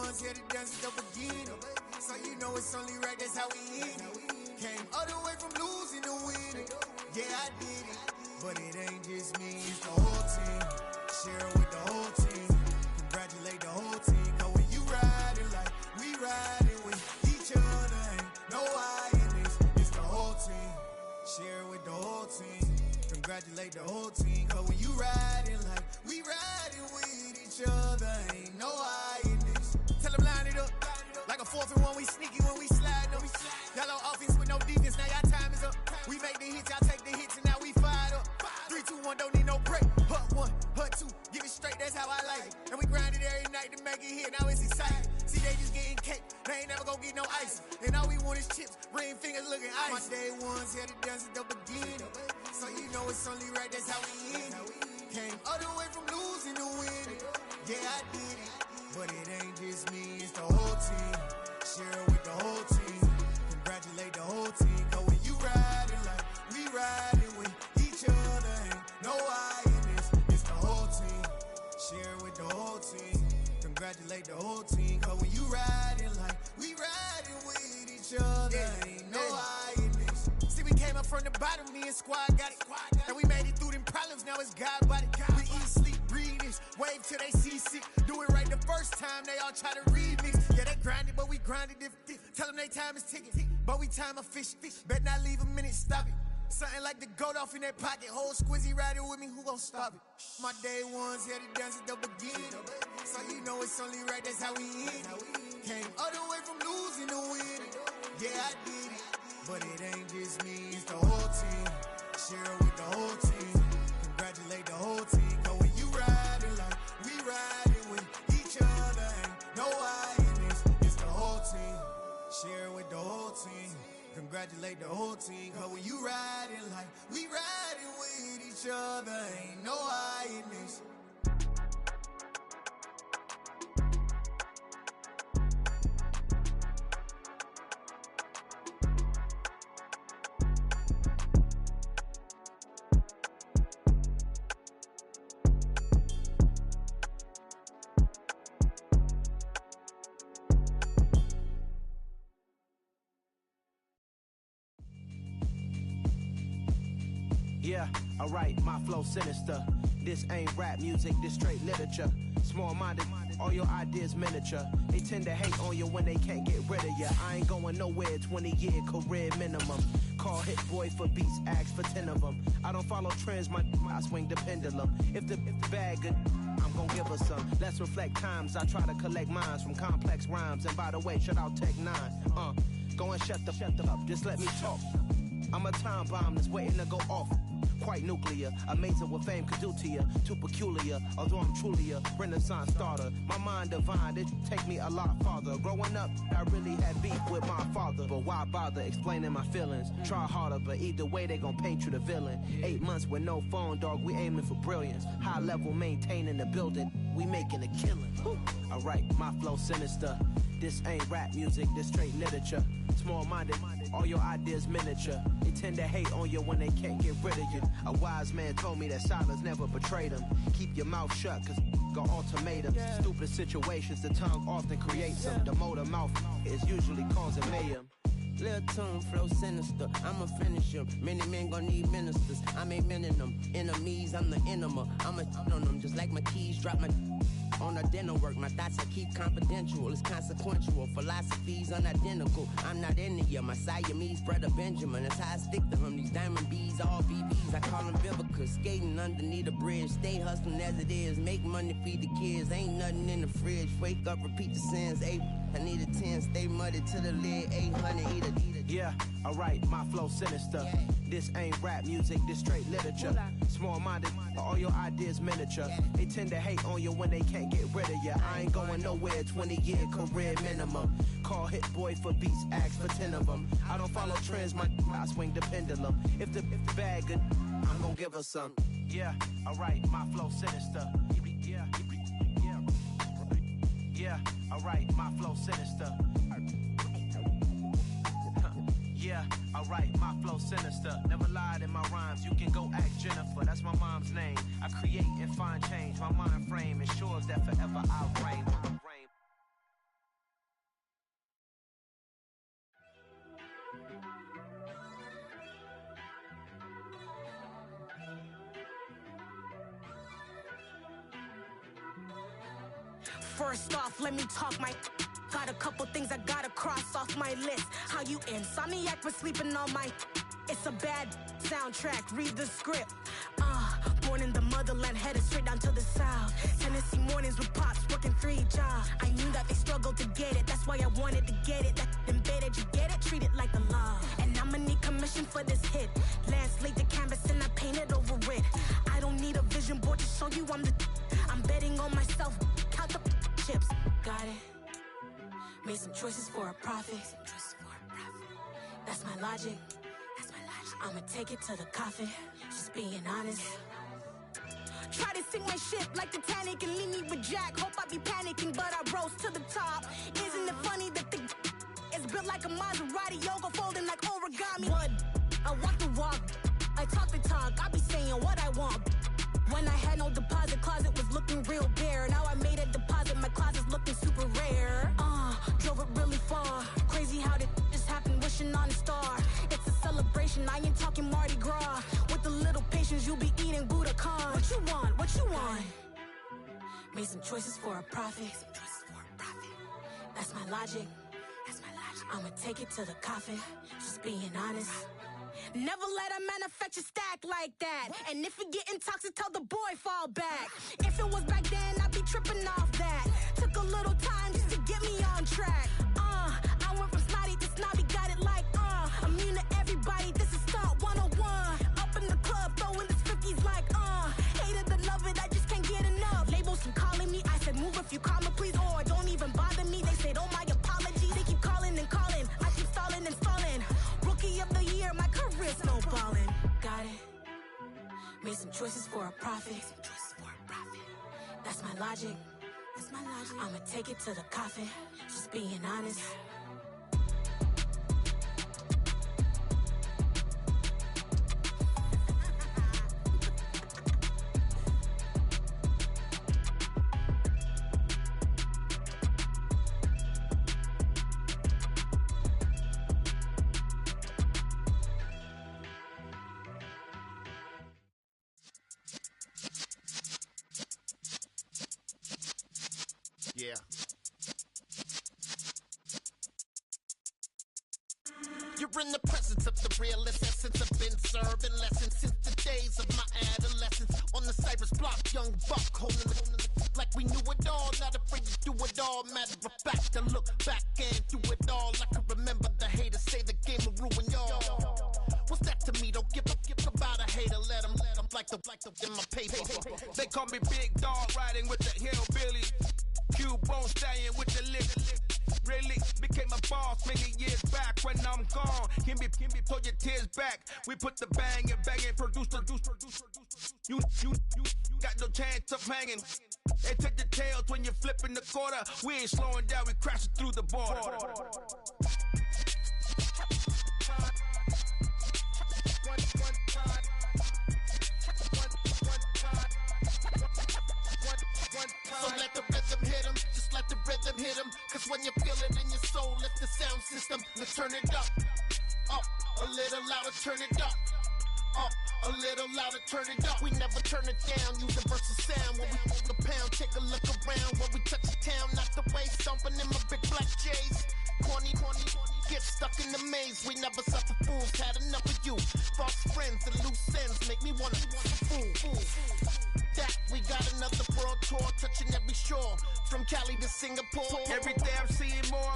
ones here to dance at the beginning. So you know it's only right, that's how we end it. Came all the way from losing to winning. Yeah, I did it, but it ain't just me, it's the whole team. Share it with the whole team. Congratulate the whole team. Cause when you riding like we riding with each other, ain't no I in this, it's the whole team. Share it with the whole team. Congratulate the whole team. Cause when you riding like we riding with each other, ain't no I in this. Tell them line it up. Like a 4th and 1, we sneaky when we slide them. Yellow offense with no defense, now y'all time is up. We make the hits, y'all take the hits, and now we fired up. 3, 2, 1, don't need no break. Hut 1, hut 2, give it straight, that's how I like it. And we grind it every night to make it hit, now it's exciting. See, they just getting cake, they ain't never gonna get no ice. And all we want is chips, ring fingers looking ice. My day ones here to dance at the beginning. So you know it's only right, that's how we end it. Came all the way from losing to winning. Yeah, I did it, but it ain't just me, it's the whole team. Share it with the whole team. Congratulate the whole team. Cause when you riding like we riding with each other, ain't no I in this, it's the whole team. Share it with the whole team. Congratulate the whole team. Cause when you riding like we riding with each other, ain't no I in this. See, we came up from the bottom, me and squad got it. And we made it through them problems, now it's God body. We eat, sleep, breathe this, wave till they see sick. Do it right the first time, they all try to remix. Yeah, they grinded, but we grinded different. Tell them they time is ticking, but we time a fish. Bet not leave a minute, stop it. Something like the goat off in that pocket. Whole squizzy riding with me, who gon' stop it? My day ones here to dance at the beginning. So you know it's only right, that's how we end it. Came all the way from losing to winning. Yeah, I did it, but it ain't just me, it's the whole team. Share it with the whole team. Congratulate the whole team. Cause when you riding like we riding with each other, ain't no I in this, it's the whole team. Share it with the whole team. Congratulate the whole team. Cause when you riding like we riding with each other, ain't no I in this. Yeah, alright, my flow sinister. This ain't rap music, this straight literature. Small-minded, all your ideas miniature. They tend to hate on you when they can't get rid of you. I ain't going nowhere, 20-year career minimum. Call Hit Boy for beats, ask for 10 of them. I don't follow trends, I swing the pendulum. If the bag good, I'm gon' give her some. Let's reflect times, I try to collect minds from complex rhymes. And by the way, shout out Tech 9. Go and shut the up, just let me talk. I'm a time bomb that's waiting to go off. Quite nuclear, amazing what fame could do to you. Too peculiar, although I'm truly a renaissance starter. My mind divine, it take me a lot farther. Growing up, I really had beef with my father. But why bother explaining my feelings? Try harder, but either way they gon' paint you the villain. 8 months with no phone, dog, we aiming for brilliance. High level maintaining the building, we making a killing. Alright, my flow sinister. This ain't rap music, this straight literature. Small-minded, all your ideas miniature. They tend to hate on you when they can't get rid of you. A wise man told me that silence never betrayed him. Keep your mouth shut, cause got ultimatums. Stupid situations, the tongue often creates them. The motor mouth is usually causing mayhem. Lil' tune, flow sinister, I'ma finish him. Many men gon' need ministers, I ain't mending them. Enemies, I'm the enema, I'ma on them. Just like my keys, drop my on the dinner work. My thoughts I keep confidential, it's consequential. Philosophies unidentical, I'm not in the my Siamese brother Benjamin, that's how I stick to him. These diamond bees, all BBs, I call them Vivica. Skating underneath the bridge, stay hustling as it is. Make money, feed the kids, ain't nothing in the fridge. Wake up, repeat the sins, I need a 10, stay muddy to the lid, 800, eat it. Yeah, alright, my flow sinister. This ain't rap music, this straight literature. Small-minded, all your ideas miniature. They tend to hate on you when they can't get rid of you. I ain't going nowhere, 20-year career minimum. Call Hit Boy for beats, ask for 10 of them. I don't follow trends, I swing the pendulum. If the bag good, I'm gon' give her some. Yeah, alright, my flow sinister. Yeah, alright, my flow sinister. Yeah, alright, my flow sinister. Never lied in my rhymes, you can go ask Jennifer, that's my mom's name. I create and find change, my mind frame ensures that forever I'll reign. First off, let me talk my. Got a couple things I gotta cross off my list. How you insomniac for sleeping on my. It's a bad soundtrack, read the script. Born in the motherland, headed straight down to the south. Tennessee mornings with pops, working 3 jobs. I knew that they struggled to get it, that's why I wanted to get it. That embedded, you get it, treat it like the law. And I'ma need commission for this hit. Lance laid the canvas and I painted over it. I don't need a vision board to show you I'm betting on myself, count the chips. Got it. Made some choices for a profit. That's my logic. I'ma take it to the coffin, just being honest. Try to sink my ship like Titanic and leave me with Jack. Hope I be panicking, but I rose to the top. Isn't it funny that the is built like a Maserati, yoga folding like origami? What? I walk the walk, I talk the talk, I be saying what I want. When I had no deposit, closet was looking real bare. Now I made a deposit, my closet's looking super rare. Drove it really far. Crazy how did this happen, wishing on a star. It's a celebration, I ain't talking Mardi Gras. With a little patience, you'll be eating Budokan. What you want? What you want? Made some choices for a profit. That's my logic. I'ma take it to the coffin, just being honest. Never let a manufacture stack like that. And if it getting toxic, tell the boy fall back. If it was back then, I'd be tripping off that. Took a little time just to get me on track. I went from snotty to snobby, got it like immune to everybody, this is stunt 101. Up in the club, throwing this 50s like hate it or love it, I just can't get enough. Labels keep calling me, I said move if you call me please, or don't even bother me. They said oh my apologies, they keep calling and calling. I keep stalling and stalling. Rookie of the year, my career snowballing. Got it. Made some choices for a profit. That's my logic. I'ma take it to the coffin, just being honest. Yeah. You're in the presence of the realest essence. I've been serving lessons since the days of my adolescence. On the Cypress block, young buck holding it like we knew it all. Not afraid to do it all. Matter of fact, to look back and do it all. I can remember the haters say the game will ruin y'all. What's that to me? Don't give about a hater. Let them like the in my paper. They call me Big Dog, riding with the hillbilly. Q-Bone stallion with the lip. Really became a boss many years back. When I'm gone, can be pull your tears back. We put the bang and produce. You got no chance of hanging. They take the tails when you're flipping the quarter. We ain't slowing down, we crashing through the border. So let the rhythm hit him, just let the rhythm hit him. Cause when you feel it in your soul, lift the sound system. Let's turn it up, a little louder, turn it up, a little louder, turn it up. We never turn it down, universal sound. When we hold the pound, take a look around. When we touch the town, not the way, stomping in my big black J's. Corny, get stuck in the maze. We never suffer fools, had enough of you. False friends and loose ends make me wanna fool. That we got another world tour, touching every shore, from Cali to Singapore. Every day I'm seeing more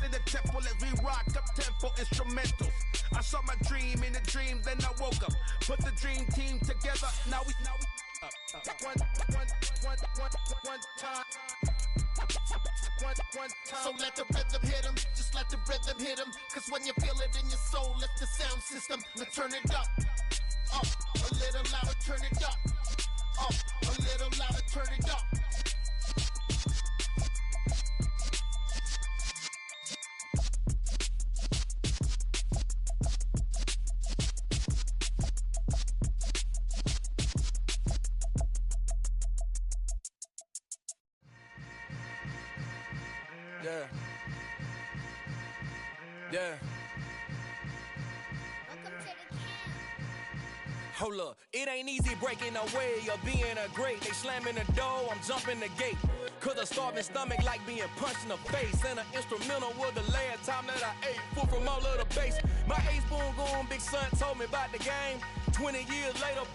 in the temple as we rock up tempo instrumentals. I saw my dream in a dream, then I woke up. Put the dream team together. Now we one time. So let the rhythm hit him, just let the rhythm hit him. Cause when you feel it in your soul, lift the sound system. Now turn it up, a little louder, turn it up, a little louder, turn it up. Yeah. Hold up, it ain't easy breaking away or being a great. They slamming the door, I'm jumping the gate. Cause a starving stomach like being punched in the face. And an instrumental was the last time that I ate. Full from all of the bass. My ace spoon going big son told me about the game. 20 years later,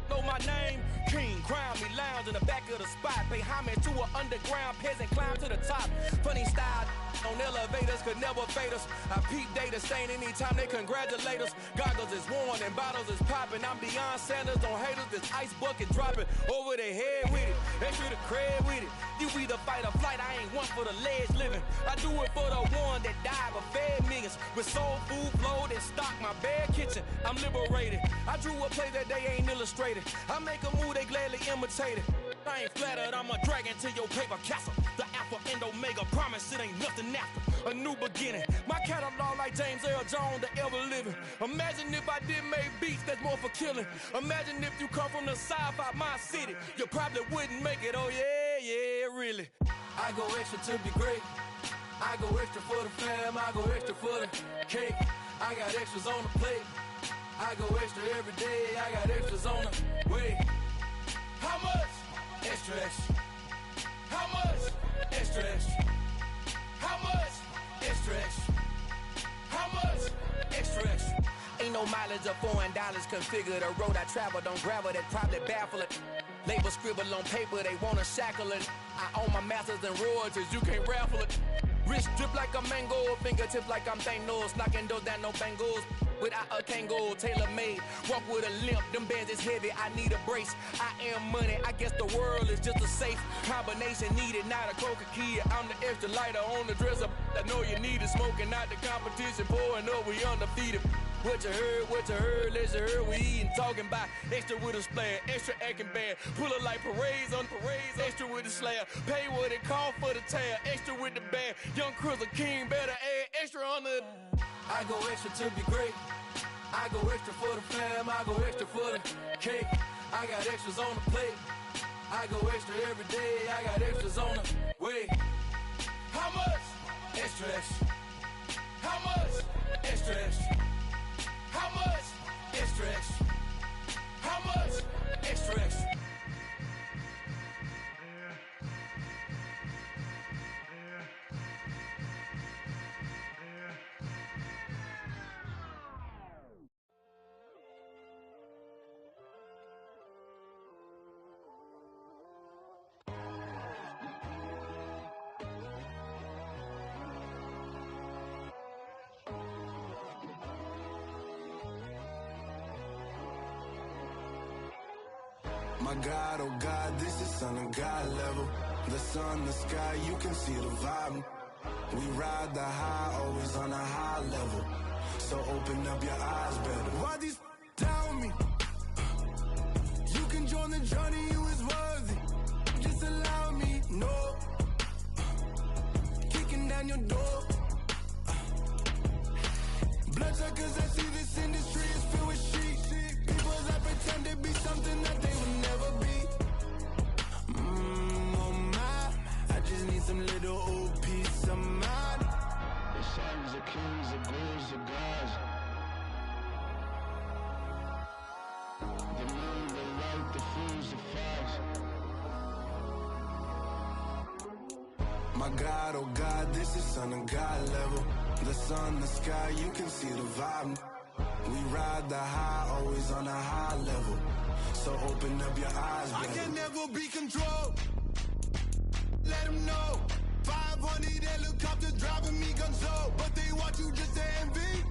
know my name. King, crown me, lounge in the back of the spot. Pay homage to an underground peasant, climb to the top. Funny style on elevators could never fade us. I peep data stain anytime they congratulate us. Goggles is worn and bottles is popping. I'm Deion Sanders on haters, this ice bucket dropping over their head with it. Extra the cred with it. You either fight or flight, I ain't one for the ledge living. I do it for the one that died but fed millions. With soul food flowed and stock my bad kitchen. I'm liberated. I drew a play that they ain't illustrated. I make a move, they gladly imitate it. I ain't flattered, I'm a dragon to your paper castle. The Alpha and Omega, promise it ain't nothing after. A new beginning. My catalog like James Earl Jones, the ever living. Imagine if I did make beats that's more for killing. Imagine if you come from the south out my city. You probably wouldn't make it, oh yeah, really. I go extra to be great. I go extra for the fam, I go extra for the cake. I got extras on the plate. I go extra every day, I got extras on the way. How much? Extra, extra. How much? Extra, extra. How much? Extra, extra. How much? Extra, extra. Ain't no mileage of $4 configure the road I travel. Don't gravel, that probably baffle it. Label scribble on paper, they wanna shackle it. I own my masters and royalties, you can't raffle it. Wrist drip like a mango, fingertips like I'm Thanos. Knocking those down, no bangles. Without a Kango, tailor-made. Walk with a limp, them bands is heavy, I need a brace. I am money, I guess the world is just a safe combination needed, not a coca key. I'm the extra lighter on the dresser. I know you need it, smoking out the competition, pouring up, we undefeated. What you heard, let's hear we eating, talking about extra with a splash, extra acting bad, pull it like parades on parades, extra with the slab, pay what it cost for the tab, extra with the band, young Cruiser King, better add extra on the. I go extra to be great, I go extra for the fam, I go extra for the cake, I got extras on the plate, I go extra every day, I got extras on the way. How much? Extra, extra. How much? Extra, extra. How much? Extra, extra. How much? Extra, extra. My God, oh God, this is Son of God level. The sun, the sky, you can see the vibe. We ride the high, always on a high level. So open up your eyes better. Why these tell me? You can join the journey, you is worthy. Just allow me, no. Kicking down your door. Bloodsuckers, I see this industry is filled with sheep. People that pretend to be something that they will never be. Oh my, I just need some little old peace of mind. The sons of kings, the ghouls, the gods. The moon, the light, the fools, the facts. My God, oh God, this is Son of God level. The sun, the sky, you can see the vibe. We ride the high, always on a high level. So open up your eyes, baby. I can never be controlled. Let them know. 500 helicopters driving me gonzo. But they want you just to envy.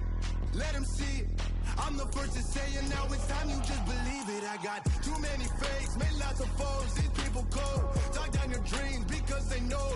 Let them see it. I'm the first to say it, now it's time you just believe it. I got too many fakes, made lots of foes. These people cold. Talk down your dreams because they know